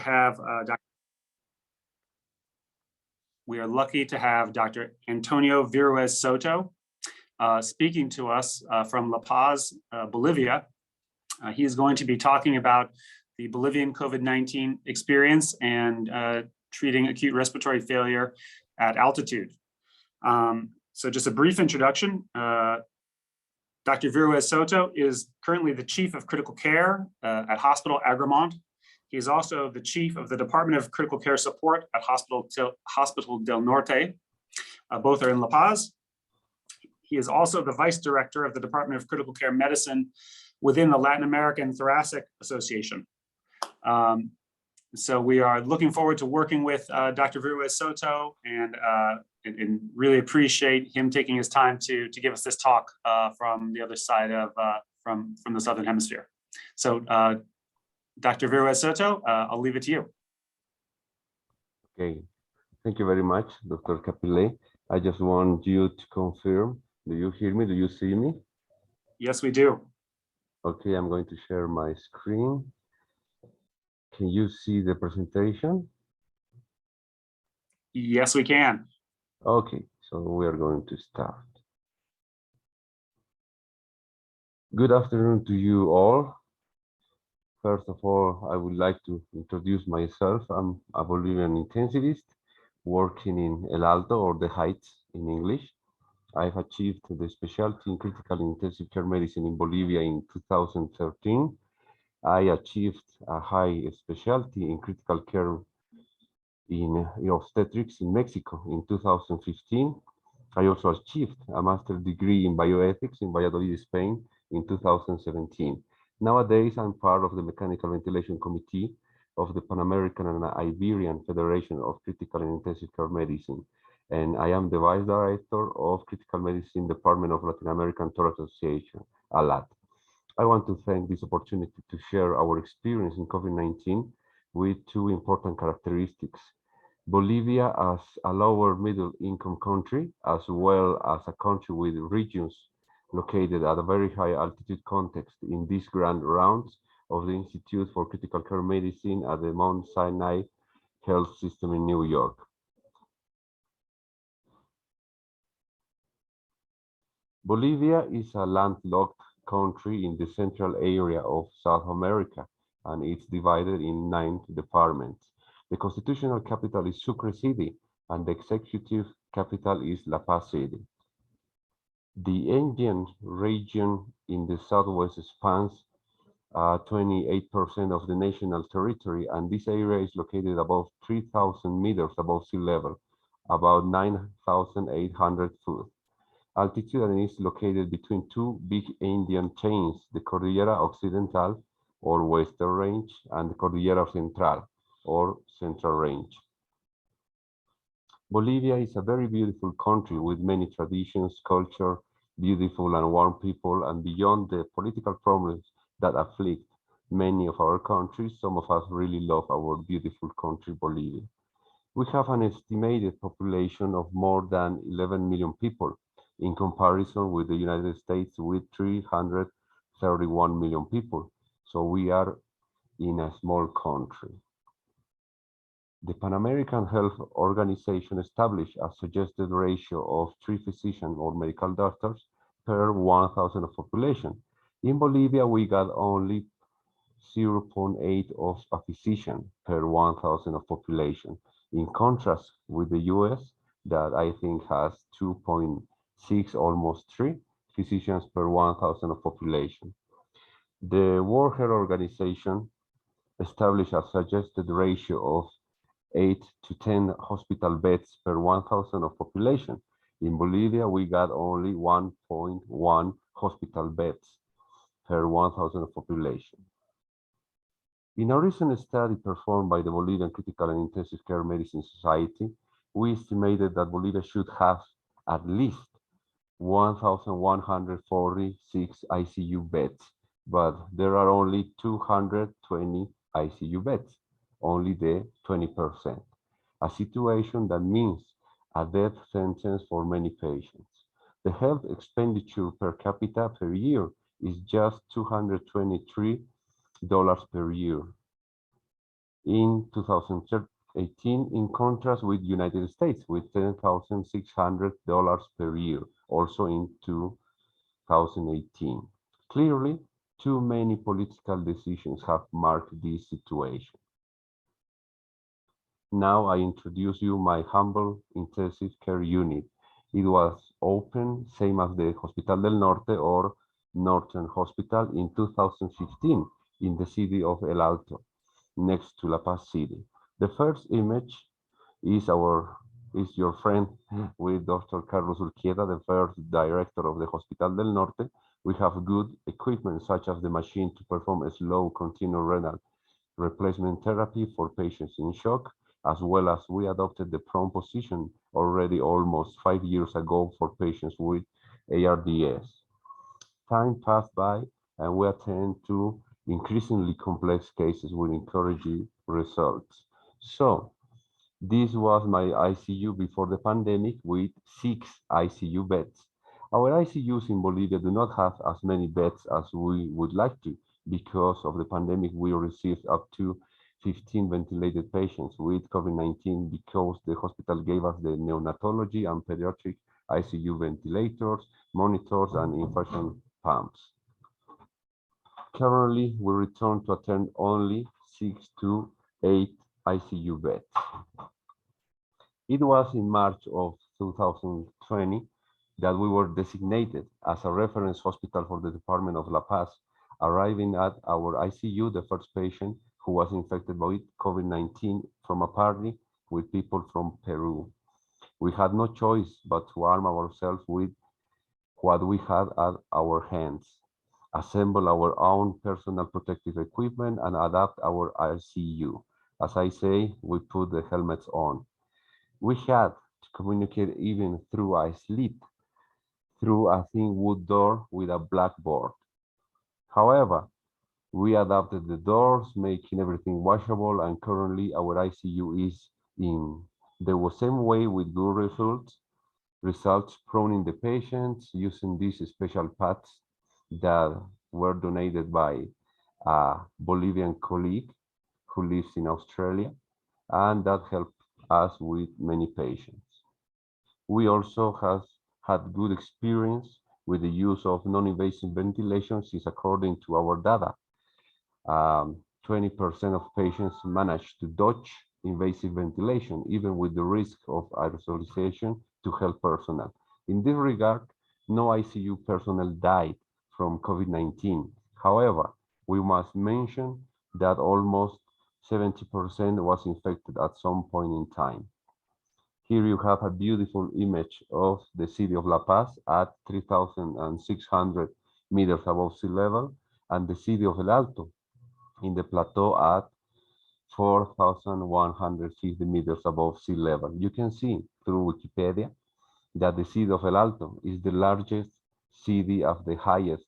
have Dr. Antonio Viruez-Soto speaking to us from La Paz, Bolivia. He is going to be talking about the Bolivian COVID-19 experience and treating acute respiratory failure at altitude. So just a brief introduction. Dr. Viruez-Soto is currently the Chief of Critical Care at Hospital Agramont. He is also the Chief of the Department of Critical Care Support at Hospital del Norte. Both are in La Paz. He is also the Vice Director of the Department of Critical Care Medicine within the Latin American Thoracic Association. So we are looking forward to working with Dr. Viruez-Soto and really appreciate him taking his time to give us this talk from the other side of, from the Southern Hemisphere. So Dr. Viruez-Soto, I'll leave it to you. Okay, thank you very much, Dr. Capile. I just want you to confirm, do you hear me? Do you see me? Yes, we do. Okay, I'm going to share my screen. Can you see the presentation? Yes, we can. Okay, so we are going to start. Good afternoon to you all. First of all, I would like to introduce myself. I'm a Bolivian intensivist working in El Alto, or the Heights in English. I've achieved the specialty in critical intensive care medicine in Bolivia in 2013. I achieved a high specialty in critical care in obstetrics in Mexico in 2015. I also achieved a master's degree in bioethics in Valladolid, Spain in 2017. Nowadays, I'm part of the Mechanical Ventilation Committee of the Pan American and Iberian Federation of Critical and Intensive Care Medicine, and I am the Vice Director of Critical Medicine Department of Latin American Thoracic Association, ALAT. I want to thank this opportunity to share our experience in COVID-19 with two important characteristics. Bolivia as a lower middle income country, as well as a country with regions located at a very high altitude context in these grand rounds of the Institute for Critical Care Medicine at the Mount Sinai Health System in New York. Bolivia is a landlocked country in the central area of South America, and it's divided in 9 departments. The constitutional capital is Sucre City, and the executive capital is La Paz City. The Andean region in the southwest spans 28% of the national territory, and this area is located above 3,000 meters above sea level, about 9,800 feet. Altitude, and is located between two big Andean chains, the Cordillera Occidental, or Western Range, and the Cordillera Central, or Central Range. Bolivia is a very beautiful country with many traditions, culture, beautiful and warm people, and beyond the political problems that afflict many of our countries, some of us really love our beautiful country, Bolivia. We have an estimated population of more than 11 million people, in comparison with the United States with 331 million people. So we are in a small country. The Pan American Health Organization established a suggested ratio of 3 physicians or medical doctors per 1,000 of population. In Bolivia, we got only 0.8 of a physician per 1,000 of population, in contrast with the US, that I think has 2.6, almost 3 physicians per 1,000 of population. The World Health Organization established a suggested ratio of 8 to 10 hospital beds per 1,000 of population. In Bolivia, we got only 1.1 hospital beds per 1,000 of population. In a recent study performed by the Bolivian Critical and Intensive Care Medicine Society, we estimated that Bolivia should have at least 1,146 ICU beds, but there are only 220 ICU beds, only the 20%, a situation that means a death sentence for many patients. The health expenditure per capita per year is just $223 per year. in 2018, in contrast with United States, with $10,600 per year, also in 2018. Clearly, too many political decisions have marked this situation. Now I introduce you my humble intensive care unit. It was opened, same as the Hospital del Norte or Northern Hospital, in 2015 in the city of El Alto, next to La Paz City. The first image is your friend with Dr. Carlos Urquieta, the first director of the Hospital del Norte. We have good equipment such as the machine to perform a slow continuous renal replacement therapy for patients in shock, as well as we adopted the prone position already almost 5 years ago for patients with ARDS. Time passed by and we attend to increasingly complex cases with encouraging results. So this was my ICU before the pandemic with 6 ICU beds. Our ICUs in Bolivia do not have as many beds as we would like to. Because of the pandemic, we received up to 15 ventilated patients with COVID-19 because the hospital gave us the neonatology and pediatric ICU ventilators, monitors, and infusion pumps. Currently, we return to attend only 6 to 8 ICU beds. It was in March of 2020 that we were designated as a reference hospital for the Department of La Paz, arriving at our ICU the first patient who was infected by COVID-19 from a party with people from Peru. We had no choice but to arm ourselves with what we had at our hands, assemble our own personal protective equipment, and adapt our ICU. As I say, we put the helmets on. We had to communicate even through a slit, through a thin wood door with a blackboard. However, we adapted the doors, making everything washable, and currently our ICU is in the same way with good results proning the patients using these special pads that were donated by a Bolivian colleague who lives in Australia, and that helped us with many patients. We also have had good experience with the use of non-invasive ventilation, since according to our data, 20% of patients manage to dodge invasive ventilation, even with the risk of aerosolization to health personnel. In this regard, no ICU personnel died from COVID-19. However, we must mention that almost 70% was infected at some point in time. Here you have a beautiful image of the city of La Paz at 3,600 meters above sea level, and the city of El Alto in the plateau at 4,150 meters above sea level. You can see through Wikipedia that the city of El Alto is the largest city of the highest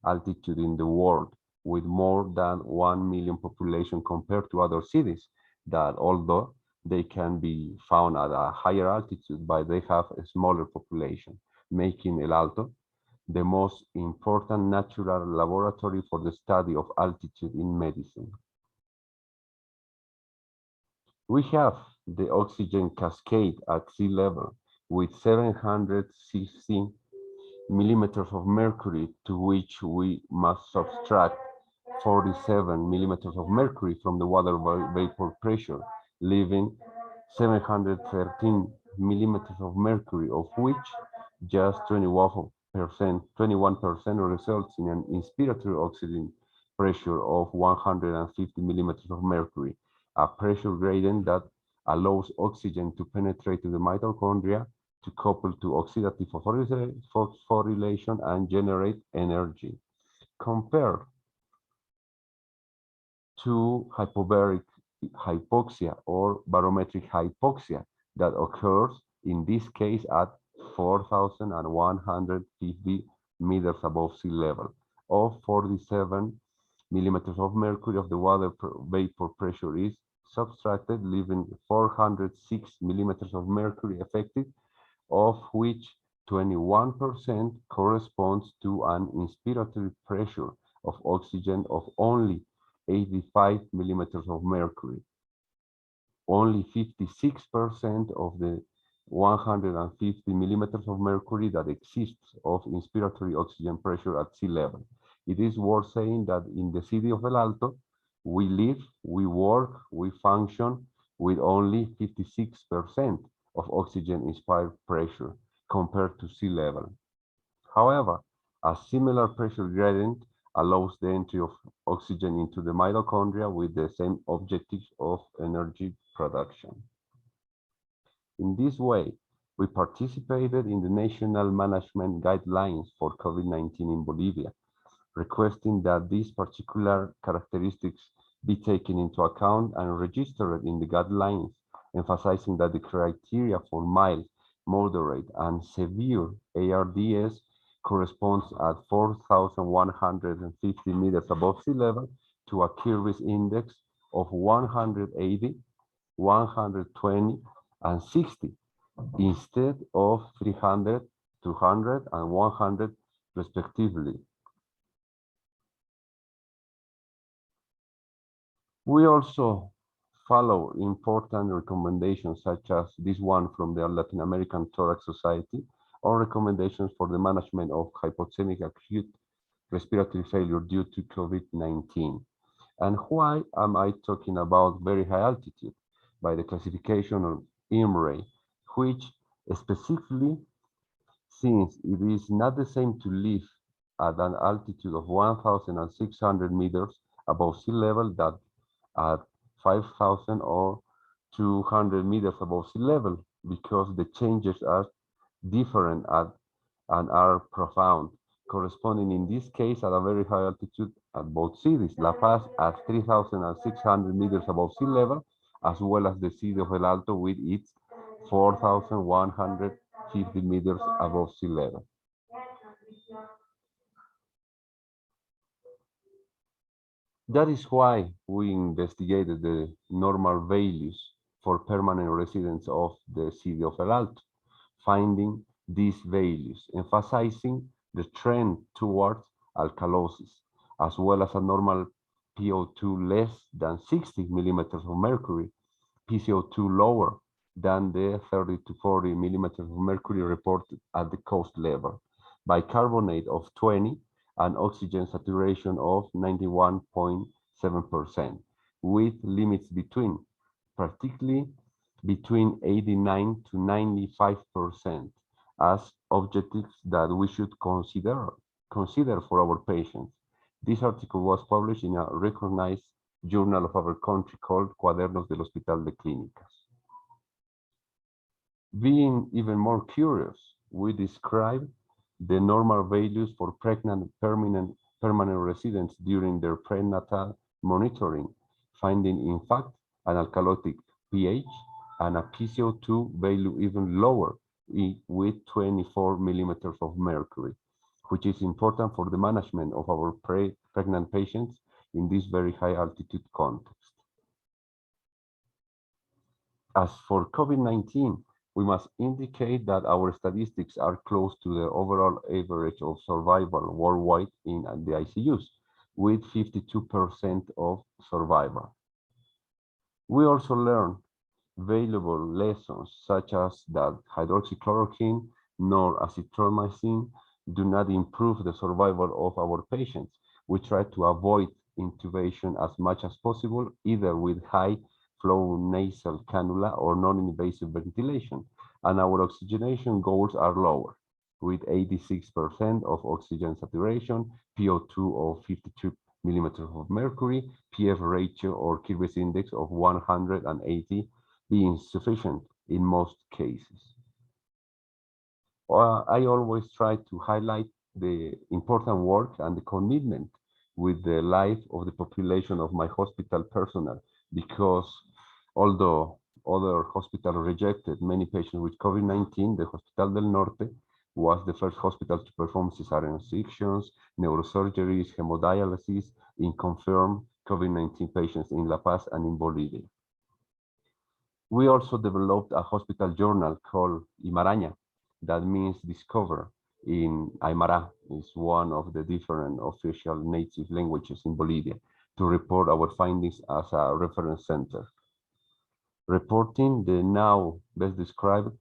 altitude in the world, with more than 1 million population compared to other cities that, although they can be found at a higher altitude, but they have a smaller population, making El Alto the most important natural laboratory for the study of altitude in medicine. We have the oxygen cascade at sea level with 760 millimeters of mercury, to which we must subtract 47 millimeters of mercury from the water vapor pressure, leaving 713 millimeters of mercury, of which just 21% results in an inspiratory oxygen pressure of 150 millimeters of mercury, a pressure gradient that allows oxygen to penetrate to the mitochondria, to couple to oxidative phosphorylation and generate energy, compared to hypobaric hypoxia or barometric hypoxia that occurs in this case at 4,150 meters above sea level, of 47 millimeters of mercury of the water vapor pressure is subtracted, leaving 406 millimeters of mercury effective, of which 21% corresponds to an inspiratory pressure of oxygen of only 85 millimeters of mercury. only 56% of the 150 millimeters of mercury that exists of inspiratory oxygen pressure at sea level. It is worth saying that in the city of El Alto, we live, we work, we function with only 56% of oxygen-inspired pressure compared to sea level. However, a similar pressure gradient allows the entry of oxygen into the mitochondria with the same objectives of energy production. In this way, we participated in the national management guidelines for COVID-19 in Bolivia, requesting that these particular characteristics be taken into account and registered in the guidelines, emphasizing that the criteria for mild, moderate, and severe ARDS corresponds at 4,150 meters above sea level to a Kirby's index of 180, 120, and 60, instead of 300, 200, and 100, respectively. We also follow important recommendations such as this one from the Latin American Thorax Society, or recommendations for the management of hypoxemic acute respiratory failure due to COVID-19. And why am I talking about very high altitude? By the classification of IMRE, which specifically, since it is not the same to live at an altitude of 1,600 meters above sea level that at 5,000 or 200 meters above sea level, because the changes are different and are profound, corresponding in this case at a very high altitude at both cities, La Paz at 3,600 meters above sea level, as well as the city of El Alto with its 4,150 meters above sea level. That is why we investigated the normal values for permanent residents of the city of El Alto, finding these values, emphasizing the trend towards alkalosis, as well as a normal PO2 less than 60 millimeters of mercury, PCO2 lower than the 30 to 40 millimeters of mercury reported at the coast level, bicarbonate of 20, and oxygen saturation of 91.7%, with limits between, particularly between 89 to 95% as objectives that we should consider for our patients. This article was published in a recognized journal of our country called Cuadernos del Hospital de Clínicas. Being even more curious, we describe the normal values for pregnant permanent residents during their prenatal monitoring, finding in fact an alkalotic pH and a PCO2 value even lower with 24 millimeters of mercury, which is important for the management of our pregnant patients in this very high altitude context. As for COVID-19, we must indicate that our statistics are close to the overall average of survival worldwide in the ICUs, with 52% of survival. We also learn valuable lessons such as that hydroxychloroquine nor azithromycin do not improve the survival of our patients. We try to avoid intubation as much as possible, either with high flow nasal cannula or non-invasive ventilation, and our oxygenation goals are lower, with 86% of oxygen saturation, PO2 of 52 millimeters of mercury, PF ratio or Kirby's index of 180 being sufficient in most cases. I always try to highlight the important work and the commitment with the life of the population of my hospital personnel, because although other hospitals rejected many patients with COVID-19, the Hospital del Norte was the first hospital to perform cesarean sections, neurosurgeries, hemodialysis in confirmed COVID-19 patients in La Paz and in Bolivia. We also developed a hospital journal called Imaraña, that means discover in Aymara, is one of the different official native languages in Bolivia, to report our findings as a reference center. reporting the now best described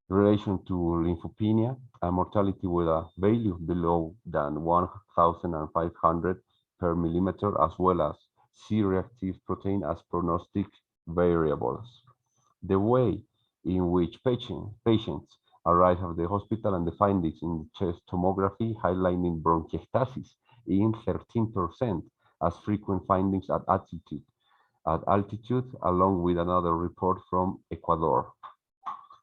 relation to lymphopenia and mortality with a value below than 1,500 per millimeter, as well as C-reactive protein as prognostic variables. The way in which patients arrive at the hospital and the findings in the chest tomography highlighting bronchiectasis in 13% as frequent findings at altitude, along with another report from Ecuador.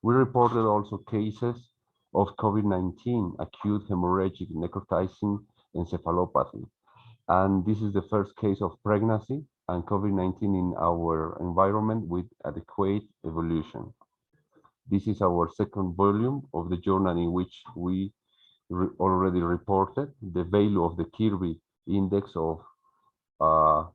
We reported also cases of COVID-19 acute hemorrhagic necrotizing encephalopathy. And this is the first case of pregnancy and COVID-19 in our environment with adequate evolution. This is our second volume of the journal in which we already reported the value of the Kirby index of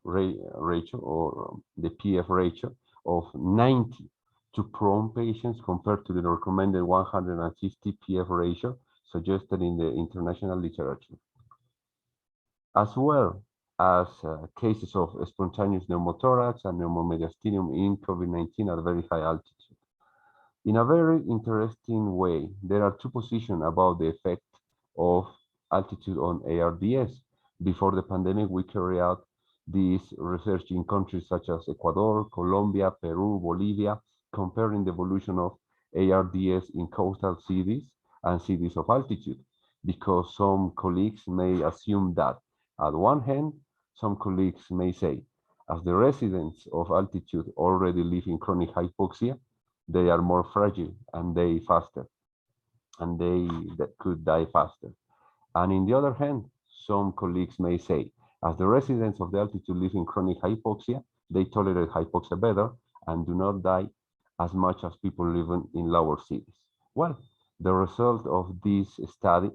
ratio, or the PF ratio of 90 to prone patients compared to the recommended 150 PF ratio suggested in the international literature, as well as cases of spontaneous pneumothorax and pneumomediastinum in COVID-19 at very high altitude. In a very interesting way, there are two positions about the effect of altitude on ARDS. Before the pandemic, we carry out this research in countries such as Ecuador, Colombia, Peru, Bolivia, comparing the evolution of ARDS in coastal cities and cities of altitude, because some colleagues may assume that, at one hand, some colleagues may say, as the residents of altitude already live in chronic hypoxia, they are more fragile and they could die faster. And in the other hand, some colleagues may say, as the residents of the altitude live in chronic hypoxia, they tolerate hypoxia better and do not die as much as people living in lower cities. Well, the result of this study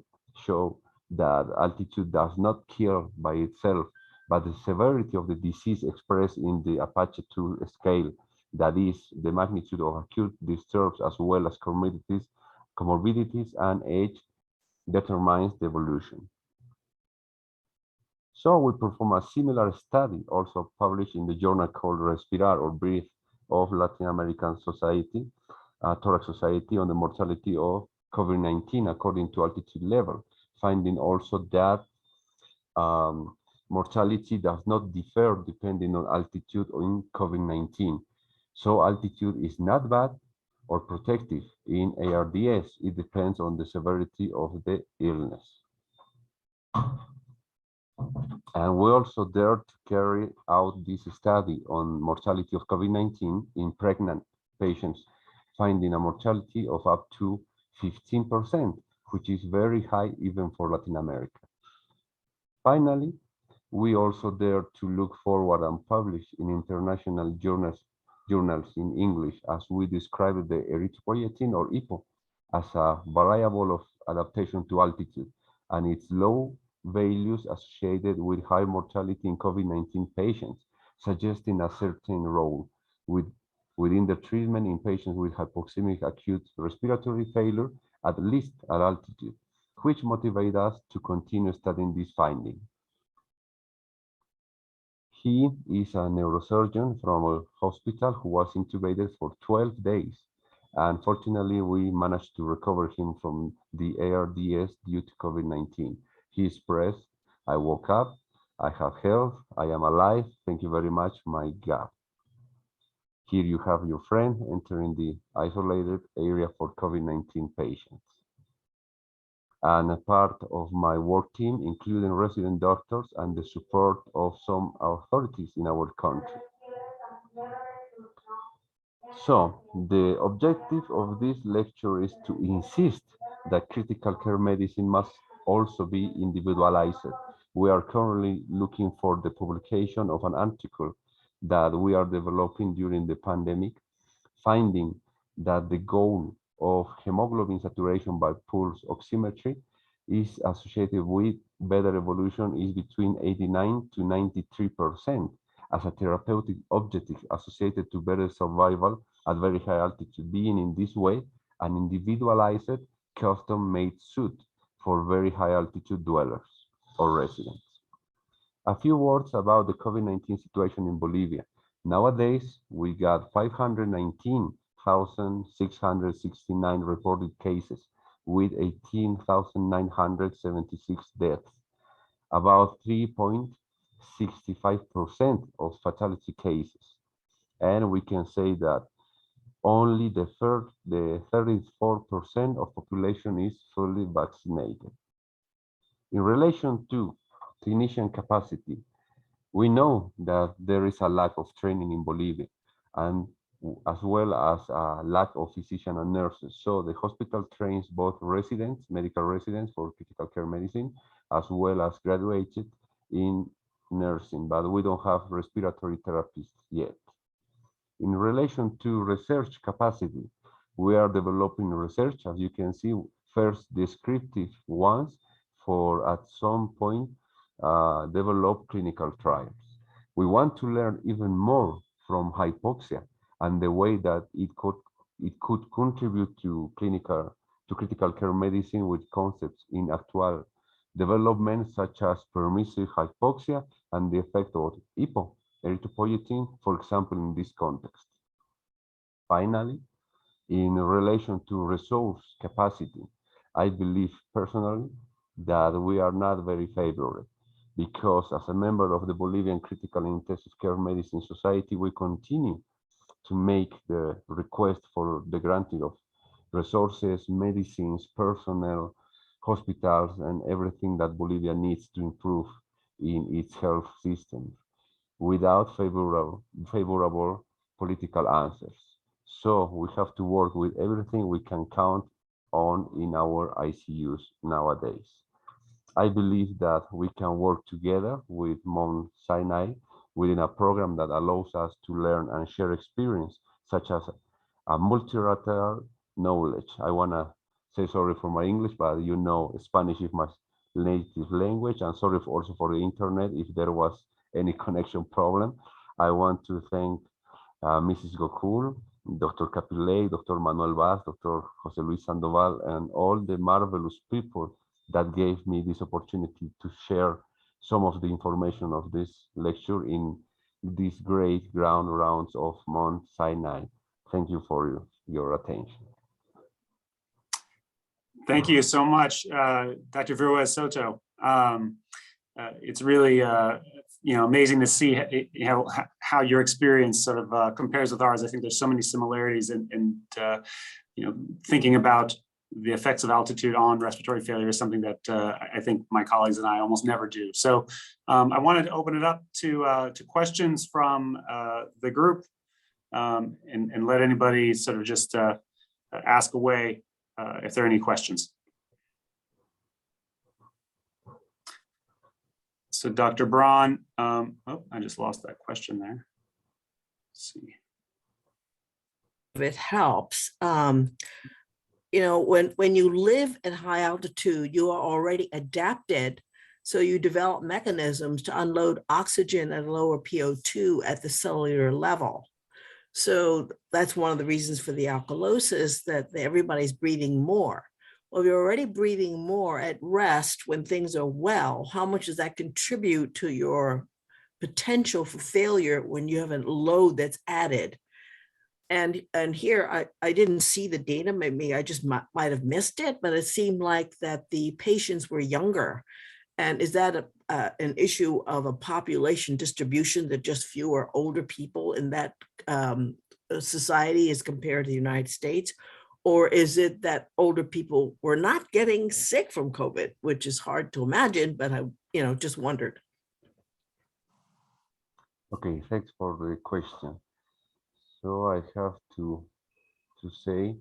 show that altitude does not kill by itself, but the severity of the disease expressed in the Apache 2 scale, that is, the magnitude of acute disturbs as well as comorbidities and age, determines the evolution. So we perform a similar study, also published in the journal called Respiratory or Breathe of Latin American Society, Thorax Society, on the mortality of COVID-19 according to altitude level, finding also that mortality does not differ depending on altitude in COVID-19. So altitude is not bad or protective in ARDS. It depends on the severity of the illness. And we also dared to carry out this study on mortality of COVID-19 in pregnant patients, finding a mortality of up to 15%, which is very high even for Latin America. Finally, we also dared to look forward and publish in international journals in English, as we described the erythropoietin, or EPO, as a variable of adaptation to altitude and its low values associated with high mortality in COVID-19 patients, suggesting a certain role within the treatment in patients with hypoxemic acute respiratory failure, at least at altitude, which motivated us to continue studying this finding. He is a neurosurgeon from a hospital who was intubated for 12 days. And fortunately, we managed to recover him from the ARDS due to COVID-19. He expressed, "I woke up, I have health, I am alive, thank you very much, my God." Here you have your friend entering the isolated area for COVID-19 patients. And a part of my work team, including resident doctors and the support of some authorities in our country. So, the objective of this lecture is to insist that critical care medicine must also be individualized. We are currently looking for the publication of an article that we are developing during the pandemic, finding that the goal of hemoglobin saturation by pulse oximetry is associated with better evolution is between 89 to 93% as a therapeutic objective associated to better survival at very high altitude, being in this way an individualized, custom-made suit for very high altitude dwellers or residents. A few words about the COVID-19 situation in Bolivia. Nowadays, we got 519,669 reported cases with 18,976 deaths, about 3.65% of fatality cases. And we can say that only the 34% of population is fully vaccinated. In relation to clinician capacity, we know that there is a lack of training in Bolivia, and as well as a lack of physicians and nurses. So the hospital trains both residents, medical residents for critical care medicine, as well as graduated in nursing, but we don't have respiratory therapists yet. In relation to research capacity, we are developing research, as you can see, first descriptive ones for at some point develop clinical trials. We want to learn even more from hypoxia and the way that it could contribute to critical care medicine with concepts in actual development such as permissive hypoxia and the effect of EPO, erythropoietin, for example, in this context. Finally, in relation to resource capacity, I believe personally that we are not very favorable because as a member of the Bolivian Critical and Intensive Care Medicine Society, we continue to make the request for the granting of resources, medicines, personnel, hospitals, and everything that Bolivia needs to improve in its health system without favorable political answers. So we have to work with everything we can count on in our ICUs nowadays. I believe that we can work together with Mount Sinai within a program that allows us to learn and share experience, such as a multilateral knowledge. I want to say sorry for my English, but you know Spanish is my native language, and sorry also for the internet if there was any connection problem. I want to thank Mrs. Gokul, Dr. Capillet, Dr. Manuel Vaz, Dr. Jose Luis Sandoval, and all the marvelous people that gave me this opportunity to share some of the information of this lecture in these great ground rounds of Mount Sinai. Thank you for your attention. Thank you so much, Dr. Viruez-Soto. It's really amazing to see how your experience sort of compares with ours. I think there's so many similarities and thinking about the effects of altitude on respiratory failure is something that I think my colleagues and I almost never do. So I wanted to open it up to questions from the group and let anybody sort of just ask away if there are any questions. So Dr. Braun, oh, I just lost that question there. Let's see. It helps. When you live at high altitude, you are already adapted. So you develop mechanisms to unload oxygen at lower PO2 at the cellular level. So that's one of the reasons for the alkalosis, that everybody's breathing more. Well, you're already breathing more at rest when things are well. How much does that contribute to your potential for failure when you have a load that's added? And here, I didn't see the data, maybe I just might have missed it, but it seemed like that the patients were younger. And is that an issue of a population distribution, that just fewer older people in that society as compared to the United States? Or is it that older people were not getting sick from COVID, which is hard to imagine, but I just wondered. Okay, thanks for the question. So I have to say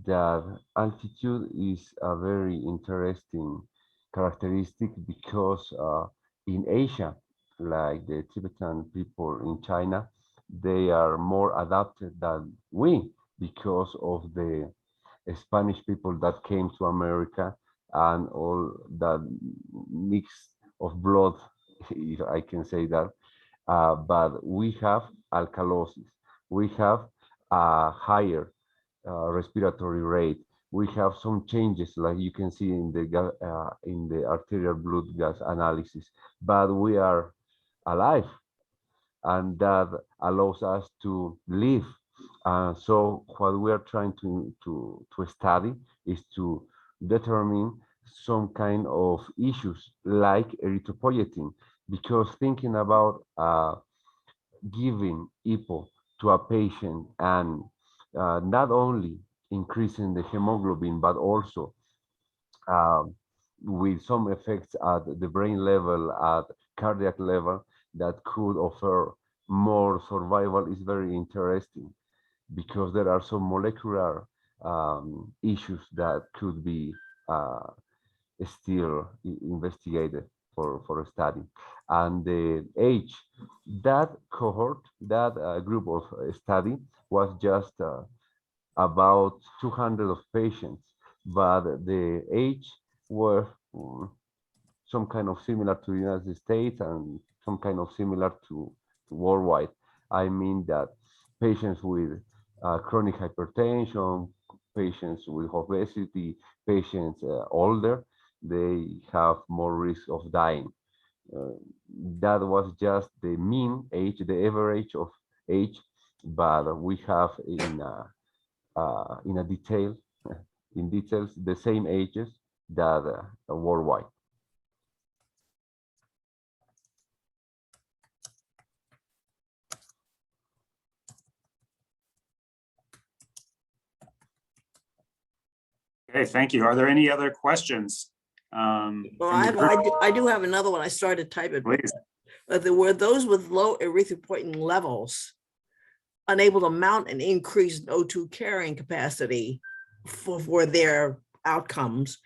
that altitude is a very interesting characteristic because in Asia, like the Tibetan people in China, they are more adapted than we because of the Spanish people that came to America and all that mix of blood, if I can say that. But we have alkalosis. We have a higher respiratory rate. We have some changes, like you can see in the arterial blood gas analysis, but we are alive. and that allows us to live. So what we are trying to study is to determine some kind of issues like erythropoietin, because thinking about giving EPO to a patient and not only increasing the hemoglobin, but also uh, with some effects at the brain level, at cardiac level, that could offer more survival is very interesting, because there are some molecular issues that could be uh, still investigated for a study. And the age, that cohort, that group of study was just about 200 of patients, but the age were some kind of similar to the United States and some kind of similar to worldwide. I mean that patients with chronic hypertension, patients with obesity, patients older, they have more risk of dying. Uh, that was just the mean age, the average of age, but we have in a detail, in details, the same ages that worldwide. Okay, thank you. Are there any other questions? Well, From the group? I do have another one. I started typing. Please. There were those with low erythropoietin levels unable to mount an increased O2 carrying capacity for their outcomes.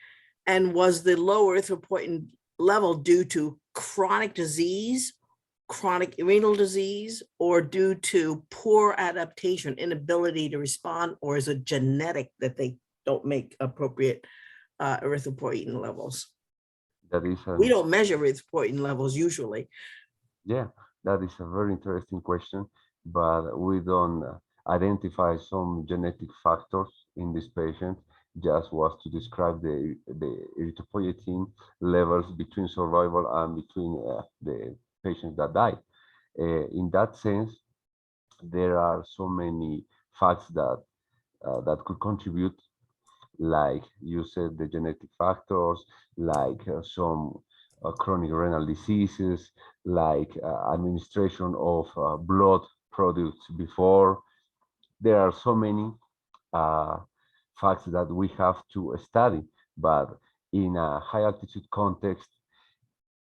And was the low erythropoietin level due to chronic disease, chronic renal disease, or due to poor adaptation, inability to respond, or is it genetic that they don't make appropriate erythropoietin levels? That is We don't measure erythropoietin levels usually. Yeah, that is a very interesting question, but we don't identify some genetic factors in this patient. Just was to describe the erythropoietin levels between survival and between the patients that died. In that sense, there are so many facts that could contribute, like you said, the genetic factors, like some chronic renal diseases, like administration of blood products before. There are so many uh, facts that we have to study, but in a high altitude context,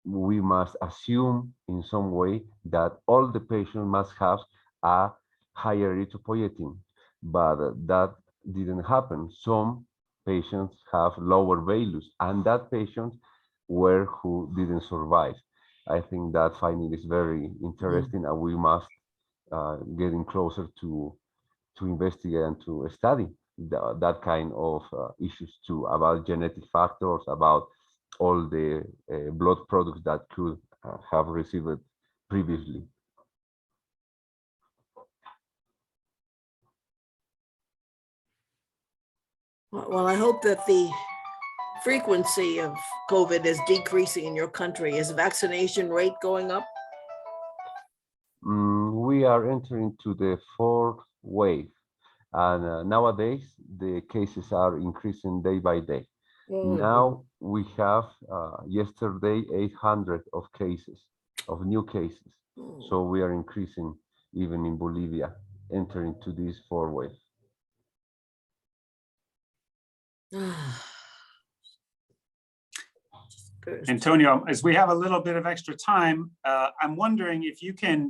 we must assume in some way that all the patients must have a higher erythropoietin, but that didn't happen. Some patients have lower values, and that patients were who didn't survive. I think that finding is very interesting, and we must getting closer to investigate and to study that kind of issues too, about genetic factors, about all the blood products that could have received previously. Well, I hope that the frequency of COVID is decreasing in your country. Is vaccination rate going up? We are entering to the fourth wave, and nowadays the cases are increasing day by day. Now we have yesterday 800 of cases, of new cases. So we are increasing even in Bolivia, entering to this fourth wave. Antonio, as we have a little bit of extra time, I'm wondering if you can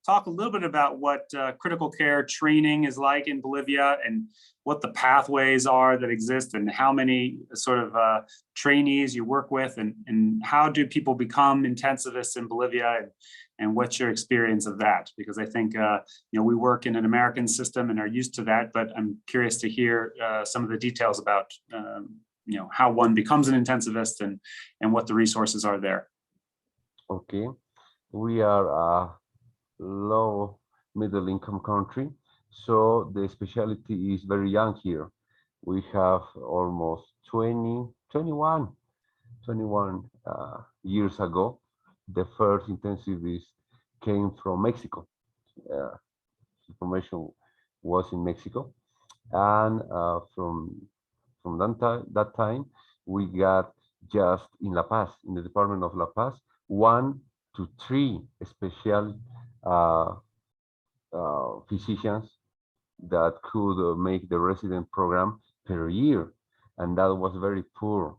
talk a little bit about what critical care training is like in Bolivia and what the pathways are that exist and how many sort of trainees you work with, and how do people become intensivists in Bolivia, and what's your experience of that? Because I think we work in an American system and are used to that, but I'm curious to hear some of the details about how one becomes an intensivist and what the resources are there. Okay, we are a low middle income country, so the specialty is very young here. We have almost 21 years ago, the first intensivist came from Mexico. Information was in Mexico, and from that time, we got just in La Paz, in the Department of La Paz, 1 to 3 special physicians that could make the resident program per year, and that was very poor.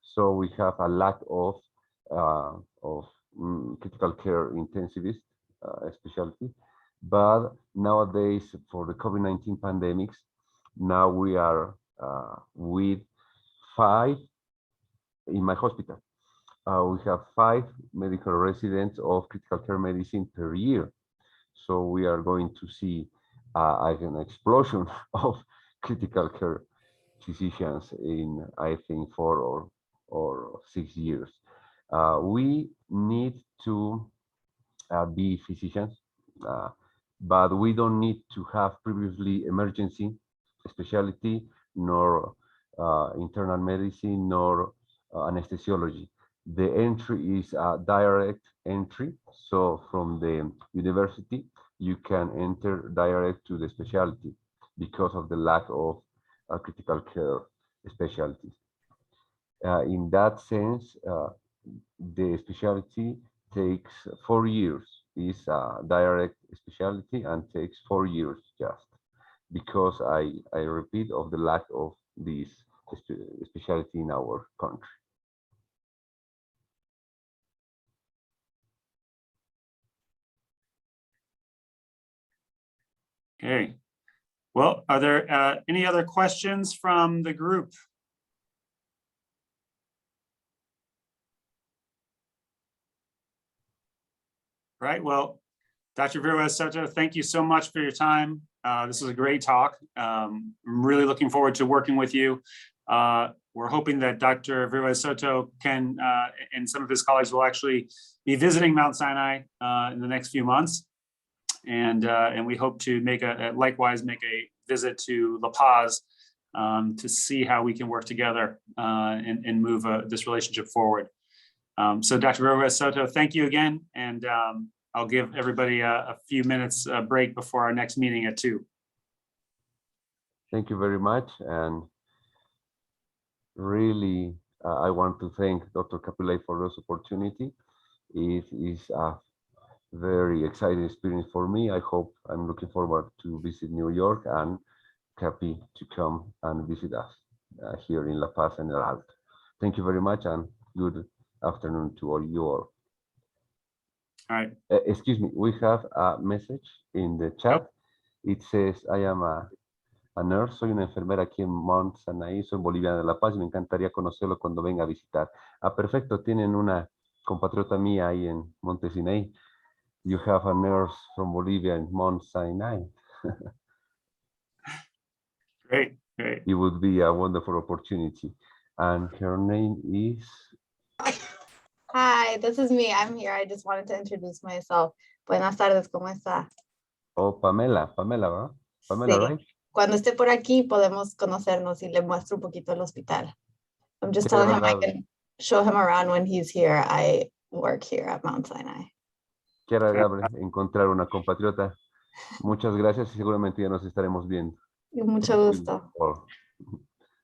So we have a lack of critical care intensivist specialty. But nowadays, for the COVID-19 pandemics, now we are with 5 in my hospital. We have 5 medical residents of critical care medicine per year. So we are going to see an explosion of critical care physicians in, I think, 4 or 6 years. We need to be physicians, but we don't need to have previously emergency specialty, nor internal medicine, nor anesthesiology. The entry is a direct entry. So from the university, you can enter direct to the specialty because of the lack of critical care specialties. In that sense, the specialty takes 4 years. Is a direct specialty and takes 4 years just because I repeat of the lack of this specialty in our country. Okay. Well, are there any other questions from the group? Right. Well, Dr. Viruez-Soto, thank you so much for your time. This was a great talk. I'm really looking forward to working with you. We're hoping that Dr. Viruez-Soto can, and some of his colleagues will actually be visiting Mount Sinai in the next few months. And we hope to likewise make a visit to La Paz to see how we can work together and move this relationship forward. So Dr. Viruez-Soto, thank you again. And I'll give everybody a few minutes break before our next meeting at 2. Thank you very much. And really, I want to thank Dr. Capilay for this opportunity. It is a very exciting experience for me. I'm looking forward to visit New York and happy to come and visit us here in La Paz and El Alto. Thank you very much and good afternoon to all you all. All right. Excuse me, we have a message in the chat. It says, I am a nurse, soy una enfermera aquí en Mount Sinai, soy boliviana de La Paz y me encantaría conocerlo cuando venga a visitar. Ah, perfecto, tienen una compatriota mía ahí en Monte Sinai. You have a nurse from Bolivia in Mount Sinai. Great, great. It would be a wonderful opportunity. And her name is? Hi, this is me. I'm here. I just wanted to introduce myself. Buenas tardes, ¿cómo está? Oh, Pamela, ¿verdad? Pamela, Sí. right? Cuando esté por aquí podemos conocernos y le muestro un poquito el hospital. I'm just telling him I can show him around when he's here. I work here at Mount Sinai. Qué agradable encontrar una compatriota. Muchas gracias y seguramente ya nos estaremos viendo. Y mucho gusto.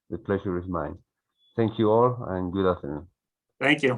The pleasure is mine. Thank you all and good afternoon. Thank you.